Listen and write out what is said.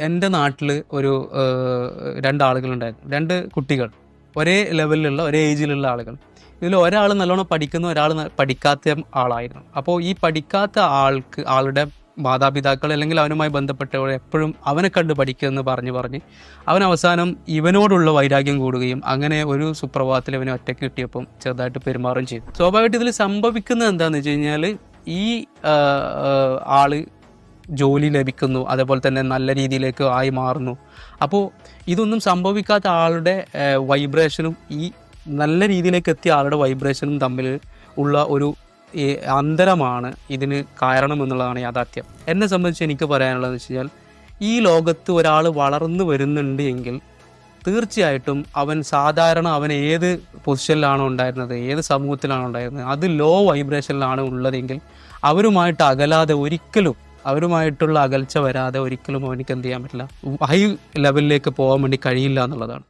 എൻ്റെ നാട്ടിൽ ഒരു 2 ആളുകളുണ്ടായിരുന്നു. 2 കുട്ടികൾ. ഒരേ ലെവലിലുള്ള, ഒരേ ഏജിലുള്ള ആളുകൾ. ഇതിൽ ഒരാൾ നല്ലോണം പഠിക്കുന്നു, ഒരാൾ പഠിക്കാത്ത ആളായിരുന്നു. അപ്പോൾ ഈ പഠിക്കാത്ത ആളുടെ മാതാപിതാക്കൾ അല്ലെങ്കിൽ അവനുമായി ബന്ധപ്പെട്ടവർ എപ്പോഴും അവനെ കണ്ട് പഠിക്കുമെന്ന് പറഞ്ഞ് അവൻ അവസാനം ഇവനോടുള്ള വൈരാഗ്യം കൂടുകയും അങ്ങനെ ഒരു സുപ്രഭാതത്തിൽ ഇവനെ ഒറ്റയ്ക്ക് കിട്ടിയപ്പം ചെറുതായിട്ട് പെരുമാറുകയും ചെയ്തു. സ്വാഭാവികമായിട്ട് ഇതിൽ സംഭവിക്കുന്നത് എന്താണെന്ന് വെച്ച് കഴിഞ്ഞാൽ ഈ ആള് ജോലി ലഭിക്കുന്നു, അതേപോലെ തന്നെ നല്ല രീതിയിലേക്ക് ആയി മാറുന്നു. അപ്പോൾ ഇതൊന്നും സംഭവിക്കാത്ത ആളുടെ വൈബ്രേഷനും ഈ നല്ല രീതിയിലേക്ക് എത്തിയ ആളുടെ വൈബ്രേഷനും തമ്മിൽ ഉള്ള ഒരു അന്തരമാണ് ഇതിന് കാരണം എന്നുള്ളതാണ് യാഥാർത്ഥ്യം. എന്നെ സംബന്ധിച്ച് എനിക്ക് പറയാനുള്ളതെന്ന് വെച്ച് കഴിഞ്ഞാൽ, ഈ ലോകത്ത് ഒരാൾ വളർന്നു വരുന്നുണ്ട് എങ്കിൽ തീർച്ചയായിട്ടും അവൻ ഏത് പൊസിഷനിലാണോ ഉണ്ടായിരുന്നത്, ഏത് സമൂഹത്തിലാണോ ഉണ്ടായിരുന്നത്, അത് ലോ വൈബ്രേഷനിലാണ് ഉള്ളതെങ്കിൽ അവരുമായിട്ട് അകലാതെ ഒരിക്കലും, അവരുമായിട്ടുള്ള അകൽച്ച വരാതെ ഒരിക്കലും അവനിക്ക് എന്ത് ചെയ്യാൻ പറ്റില്ല, ഹൈ ലെവലിലേക്ക് പോകാൻ വേണ്ടി കഴിയില്ല എന്നുള്ളതാണ്.